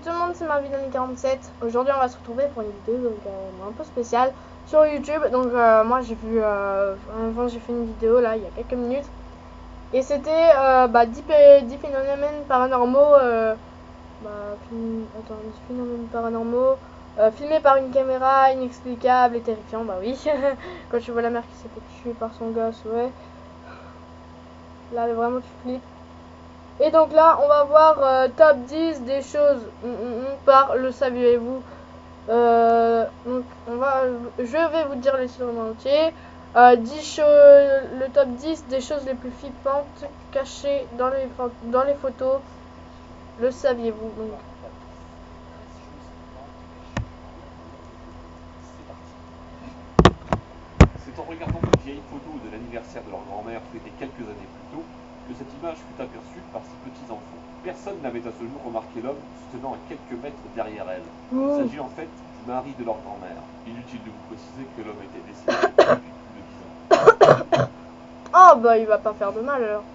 tout le monde, c'est Marvin47. Aujourd'hui, on va se retrouver pour une vidéo un peu spéciale sur YouTube. Donc, moi, j'ai vu, avant, j'ai fait une vidéo là il y a quelques minutes, et c'était 10 phénomènes paranormaux. 10 phénomènes paranormaux filmés par une caméra inexplicable et terrifiant. Bah oui, quand tu vois la mère qui s'est fait tuer par son gosse, ouais. Là, vraiment, tu flippes. Et donc là, on va voir top 10 des choses par le saviez-vous. Donc je vais vous dire les choses en entier. 10 le top 10 des choses les plus flippantes cachées dans les photos. Le saviez-vous. Donc c'est en regardant une vieille photo de l'anniversaire de leur grand-mère fêtée quelques années plus tôt que cette image fut aperçue par ses petits-enfants. Personne n'avait à ce jour remarqué l'homme se tenant à quelques mètres derrière elle. Il s'agit en fait du mari de leur grand-mère. Inutile de vous préciser que l'homme était décédé depuis plus de 10 ans. Oh bah il va pas faire de mal alors.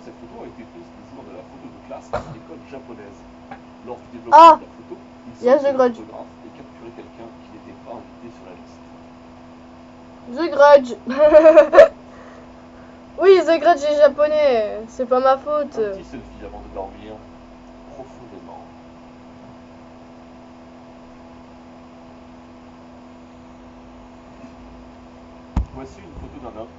Cette photo a été prise le jour de la photo de classe à l'école japonaise. Lors du développement de la photo, il semble que le photographe ait capturé quelqu'un qui n'était pas invité sur la liste. The Grudge. Oui, The Grudge est japonais, c'est pas ma faute. Un petit selfie avant de dormir profondément. Voici une photo d'un homme.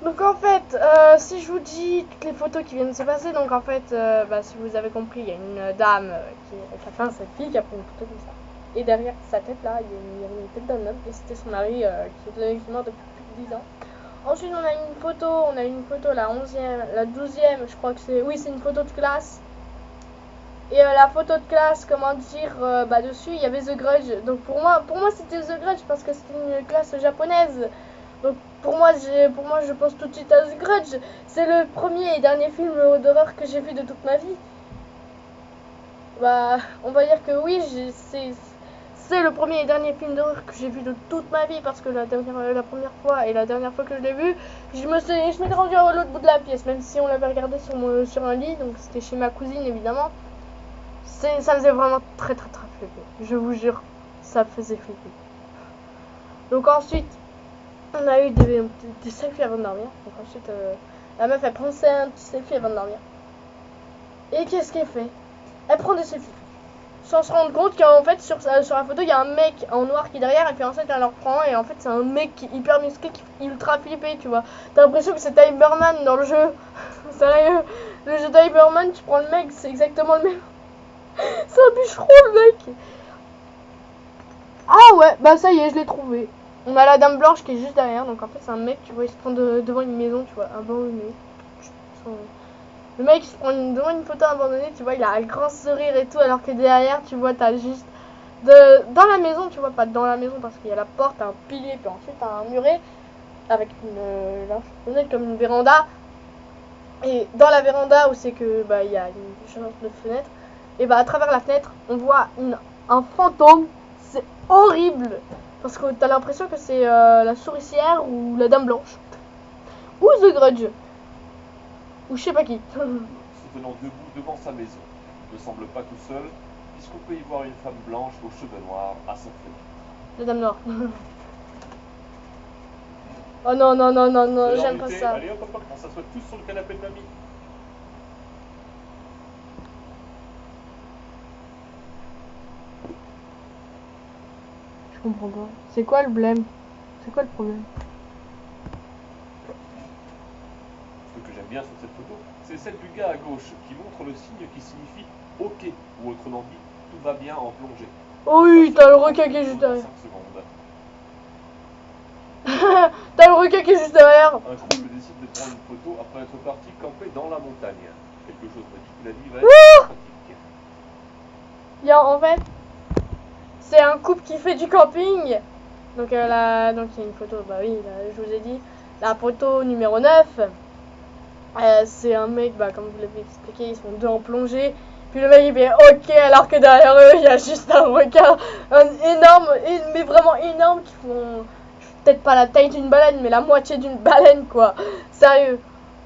Donc en fait, si je vous dis toutes les photos qui viennent de se passer, donc en fait, si vous avez compris, il y a une dame qui a fait un selfie, qui a pris une photo comme ça. Et derrière sa tête là, il y avait une tête d'un homme, et c'était son mari qui est mort depuis plus de 10 ans. Ensuite on a une photo, la 11e, la 12e, je crois que c'est, oui c'est une photo de classe. Et la photo de classe, comment dire, dessus il y avait The Grudge. Donc pour moi c'était The Grudge parce que c'était une classe japonaise. Donc pour moi je pense tout de suite à The Grudge. C'est le premier et dernier film d'horreur que j'ai vu de toute ma vie. Bah on va dire que oui, c'est le premier et dernier film d'horreur que j'ai vu de toute ma vie, parce que la première fois et la dernière fois que je l'ai vu, je m'étais rendu à l'autre bout de la pièce, même si on l'avait regardé sur un lit, donc c'était chez ma cousine évidemment. Ça faisait vraiment très flipper, je vous jure, ça faisait flipper. Donc ensuite, on a eu des selfies avant de dormir. Donc ensuite, la meuf elle prend un petit selfie avant de dormir. Et qu'est-ce qu'elle fait? Elle prend des selfies sans se rendre compte qu'en fait sur la photo il y a un mec en noir qui est derrière, et puis ensuite elle leur prend, et en fait c'est un mec qui est hyper musclé, qui est ultra flippé, tu vois. T'as l'impression que c'est Cyberman dans le jeu. Sérieux, le jeu Cyberman, tu prends le mec, c'est exactement le même. C'est un bûcheron le mec. Ah ouais, bah ça y est, je l'ai trouvé. On a la dame blanche qui est juste derrière, donc en fait c'est un mec, tu vois, il se prend devant une maison, tu vois, abandonnée. Le mec il se prend devant une photo abandonnée, tu vois, il a un grand sourire et tout, alors que derrière, tu vois, t'as juste dans la maison, tu vois, pas dans la maison parce qu'il y a la porte, un pilier, puis ensuite t'as un muret avec une fenêtre comme une véranda. Et dans la véranda où c'est que il y a une genre de fenêtre, et à travers la fenêtre on voit un fantôme. C'est horrible parce que t'as l'impression que c'est la souricière ou la dame blanche ou The Grudge ou je sais pas qui. Se tenant debout devant sa maison, il ne semble pas tout seul, puisqu'on peut y voir une femme blanche aux cheveux noirs à sa fenêtre. La dame noire. Oh non, non, non, non, non, j'aime pas ça. Allez hop, on s'assoit tous sur le canapé de mamie. Je comprends pas. C'est quoi le blême? C'est quoi le problème? Ce que j'aime bien sur cette photo, c'est celle du gars à gauche qui montre le signe qui signifie OK, ou autrement dit, tout va bien en plongée. Oh oui, t'as le requin qui est juste derrière. 5 secondes. T'as le requin qui est juste derrière. Un couple décide de prendre une photo après être parti camper dans la montagne. Quelque chose me dit que la vie va être pratique. En fait, c'est un couple qui fait du camping. Donc il y a une photo, bah oui, là, je vous ai dit, la photo numéro 9. C'est un mec, comme vous l'avez expliqué, ils sont deux en plongée. Puis le mec il fait OK, alors que derrière eux il y a juste un requin, mais vraiment énorme, qui font peut-être pas la taille d'une baleine, mais la moitié d'une baleine quoi. Sérieux.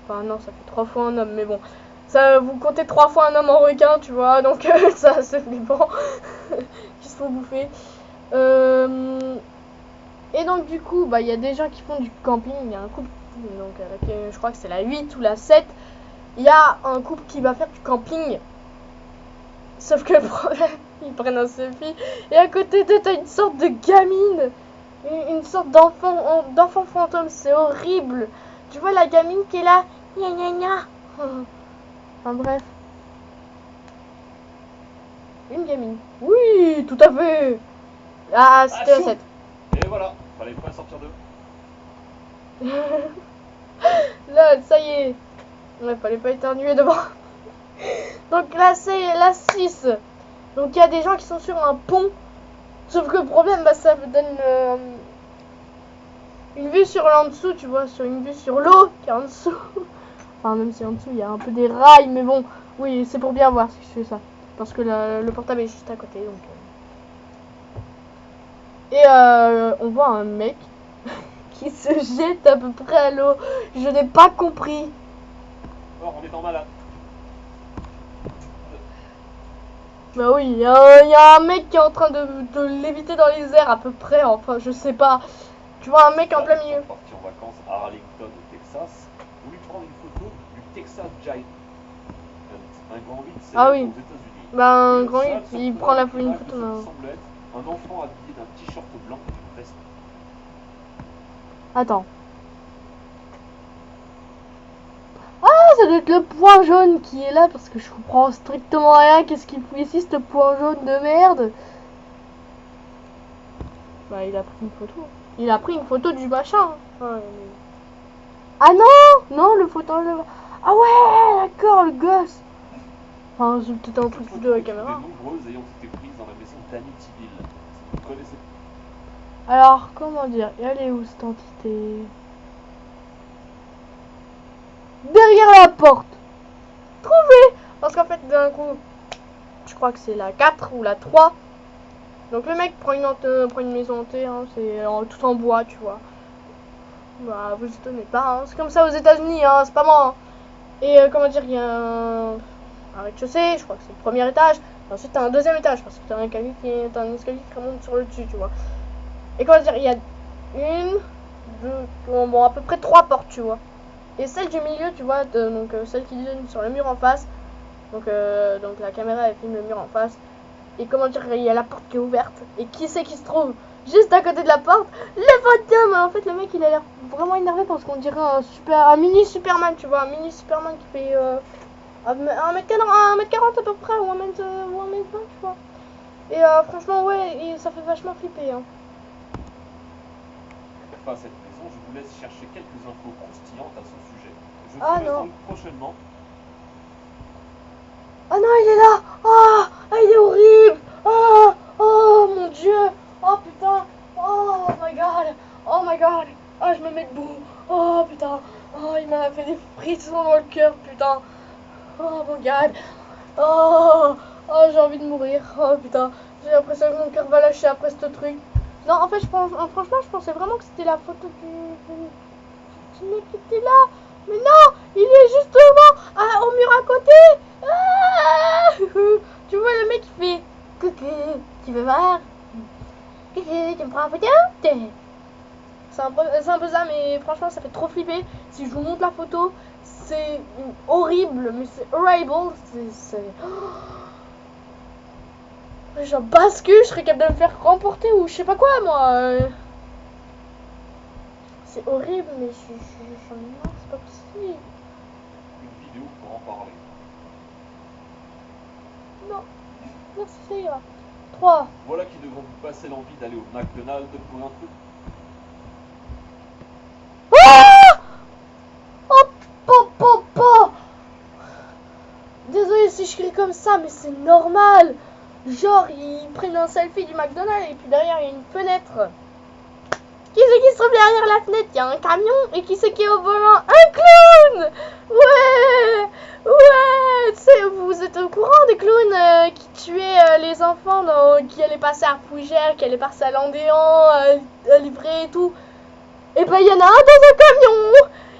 Enfin non, ça fait 3 fois un homme, mais bon. Ça, vous comptez 3 fois un homme en requin, tu vois, donc ça c'est flippant. Qui se font bouffer. Et donc du coup, bah il y a des gens qui font du camping. Il y a un couple, donc je crois que c'est la 8 ou la 7. Il y a un couple qui va faire du camping. Sauf que le problème, ils prennent un selfie. Et à côté d'eux, t'as une sorte de gamine. Une sorte d'enfant fantôme. C'est horrible. Tu vois la gamine qui est là. Gna gna gna. Enfin bref. Une gamine. Oui, tout à fait. Ah, c'était la 7. Et voilà, fallait pas sortir d'eux. Là, ça y est. Ouais, fallait pas éternuer devant. Donc là, c'est la 6. Donc il y a des gens qui sont sur un pont. Sauf que le problème, bah, ça vous donne une vue sur l'en dessous, tu vois, sur une vue sur l'eau qui est en dessous. Enfin, même si en dessous, il y a un peu des rails, mais bon, oui, c'est pour bien voir si je fais ça. Parce que le portable est juste à côté, donc... Et on voit un mec qui se jette à peu près à l'eau. Je n'ai pas compris. Alors, on est en malade. Bah oui, il y a un mec qui est en train de léviter dans les airs à peu près, enfin je sais pas. Tu vois un mec en plein milieu. Parti en vacances à Arlington au Texas, voulu prendre une photo du Texas Giant, un grand vide célèbre aux États-Unis. Bah un grand vide, il prend une photo. Ce semble être un enfant habillé d'un t-shirt blanc et d'une veste. Attends. Ça doit être le point jaune qui est là parce que je comprends strictement rien. Qu'est-ce qu'il fout ici, ce point jaune de merde? Bah il a pris une photo. Il a pris une photo du machin. Ah non, non le photo. Ah ouais, d'accord, le gosse. Enfin, c'est peut-être un truc de la caméra. De nombreuses ayant été prises dans la maison d'Amityville. Vous connaissez? Alors comment dire? Elle est où cette entité? Derrière la porte. Trouvé. Parce qu'en fait d'un coup, je crois que c'est la 4 ou la 3. Donc le mec prend une maison hantée, hein, c'est tout en bois, tu vois. Bah vous étonnez pas, hein, c'est comme ça aux États-Unis, hein, c'est pas moi. Hein. Et comment dire, il y a un rez-de-chaussée, je crois que c'est le premier étage. Et ensuite t'as un deuxième étage parce que t'as un escalier qui remonte sur le dessus, tu vois. Et comment dire, il y a une, deux, bon à peu près 3 portes, tu vois. Et celle du milieu, tu vois, donc celle qui donne sur le mur en face. Donc la caméra elle filme le mur en face. Et comment dire, il y a la porte qui est ouverte. Et qui c'est qui se trouve juste à côté de la porte? Le fantôme. En fait le mec il a l'air vraiment énervé parce qu'on dirait un mini Superman, tu vois. Un mini Superman qui fait 1m40 à peu près, ou 1m20, tu vois. Et franchement ouais, ça fait vachement flipper, hein. Pas cette maison, je vous laisse chercher quelques infos croustillantes à ce sujet. Je vous présente prochainement. Oh non, il est là. Oh, il est horrible. Oh mon dieu. Oh putain. Oh my god. Oh my god. Oh, je me mets debout. Oh putain. Oh, il m'a fait des frissons dans le cœur, putain. Oh mon god. Oh, j'ai envie de mourir. Oh putain. J'ai l'impression que mon cœur va lâcher après ce truc. Non, en fait, franchement, je pensais vraiment que c'était la photo du mec qui était là. Mais non, il est juste devant, au mur à côté. Tu vois le mec qui fait coucou, tu veux voir? Tu me prends un photo? C'est un peu ça, mais franchement ça fait trop flipper. Si je vous montre la photo, c'est horrible, mais c'est horrible. Genre bascule, je serais capable de me faire remporter ou je sais pas quoi moi. C'est horrible, mais non, c'est pas possible. Une vidéo pour en parler. Non, merci, ça ira. 3. Voilà qui devrait vous passer l'envie d'aller au McDonald's pour un truc. Ah! Oh, désolé si je crie comme ça, mais c'est normal. Genre, ils prennent un selfie du McDonald's et puis derrière, il y a une fenêtre. Qui c'est qui se trouve derrière la fenêtre? Il y a un camion. Et qui c'est qui est au volant? Un clown. Ouais, tu sais, vous êtes au courant des clowns qui tuaient les enfants, qui allaient passer à Fougères, qui allaient passer à Landéan, à Livrer et tout. Et ben il y en a un dans un camion.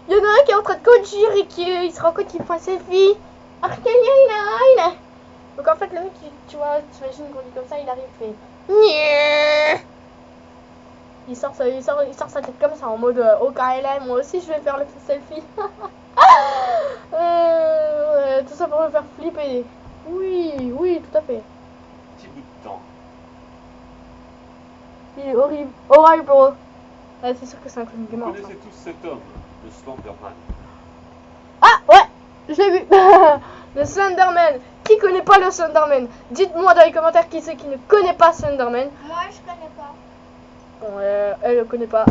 Il y en a un qui est en train de conduire et il se rend compte qu'il prend ses filles. Arcaniana. Donc en fait, le mec, tu vois, t'imagines qu'on dit comme ça, il arrive et fait. Il sort sa tête comme ça en mode OKLM, moi aussi je vais faire le selfie. Tout ça pour me faire flipper. Oui, oui, tout à fait. Petit bout de temps. Il est horrible. Horrible, bro. Ouais, c'est sûr que c'est un clown qui est Vous mort. connaissez tous cet homme, le Slenderman. Ah, ouais, je l'ai vu. Le Slenderman. Qui connaît pas le Slenderman? Dites-moi dans les commentaires qui c'est qui ne connaît pas Slenderman. Moi, je connais pas. Bon, elle le connaît pas.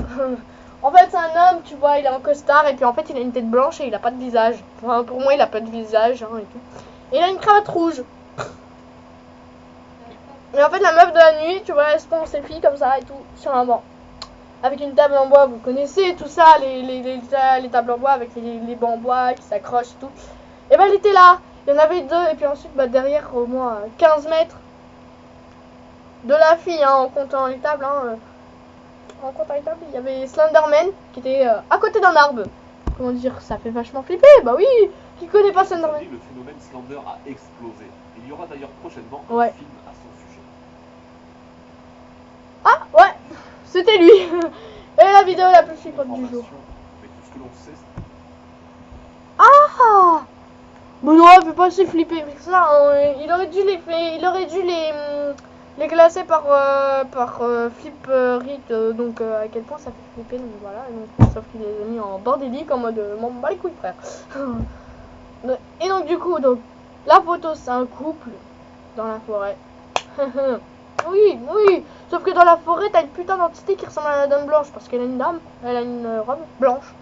En fait, c'est un homme, tu vois, il est en costard et puis en fait, il a une tête blanche et il a pas de visage. Enfin, pour moi, il a pas de visage hein, et tout. Et il a une cravate rouge. Et en fait, la meuf de la nuit, tu vois, elle se prend en selfie comme ça et tout, sur un banc. Avec une table en bois, vous connaissez tout ça, les tables en bois avec les bancs en bois qui s'accrochent et tout. Et ben, elle était là. Il y en avait deux et puis ensuite, bah, derrière, au moins 15 mètres de la fille, hein, en comptant les tables, hein. En comptant les tables, il y avait Slenderman qui était à côté d'un arbre. Comment dire, ça fait vachement flipper. Bah oui, qui connaît pas Slenderman? Le phénomène Slender a explosé. Il y aura d'ailleurs prochainement un Ouais. film à son sujet. Ah, ouais, c'était lui. Et la vidéo la plus flippante du jour. Mais tout ce que l'on sait, c'est Ah, bon non, elle fait pas si flipper que ça. Hein. Il aurait dû les classer par flipperit. Donc à quel point ça fait flipper. Donc voilà. Donc, sauf qu'il les a mis en bordélique en mode m'en bats les couilles frère. Et donc du coup, donc la photo c'est un couple dans la forêt. Oui, oui. Sauf que dans la forêt, t'as une putain d'entité qui ressemble à la dame blanche parce qu'elle a une dame, elle a une robe blanche.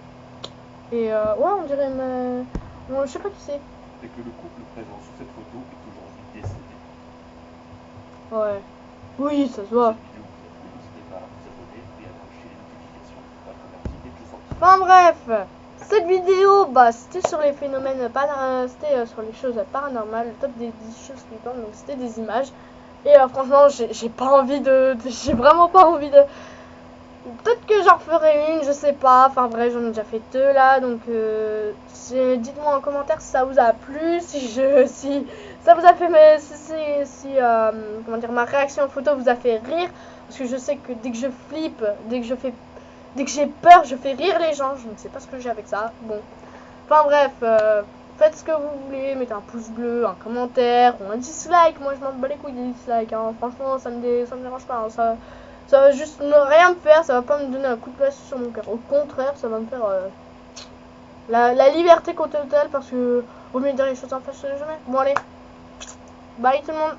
Et ouais, on dirait une. Bon, je sais pas qui c'est. et que le couple présent sur cette photo est aujourd'hui décédé. Ouais. Oui, ça se voit. Cette vidéo vous a plu, n'hésitez pas à vous abonner et à cocher les notifications pour être averti dès que je sortirai. Enfin bref, cette vidéo, bah c'était sur les phénomènes, c'était sur les choses paranormales, le top des 10 choses flippantes, donc c'était des images. Et franchement, j'ai pas envie j'ai vraiment pas envie de. Peut-être que j'en referai une, je sais pas. Enfin bref, j'en ai déjà fait deux là, donc dites-moi en commentaire si ça vous a plu, si ça vous a fait, comment dire, ma réaction photo vous a fait rire, parce que je sais que dès que je flippe, dès que j'ai peur, je fais rire les gens. Je ne sais pas ce que j'ai avec ça. Bon, enfin bref, faites ce que vous voulez, mettez un pouce bleu, un commentaire ou un dislike. Moi je m'en bats les couilles des dislikes, hein. Franchement ça me dérange pas, hein. Ça va juste rien me faire, ça va pas me donner un coup de place sur mon cœur. Au contraire, ça va me faire la liberté totale parce que au lieu de dire les choses en face, je les mets. Bon allez, bye tout le monde.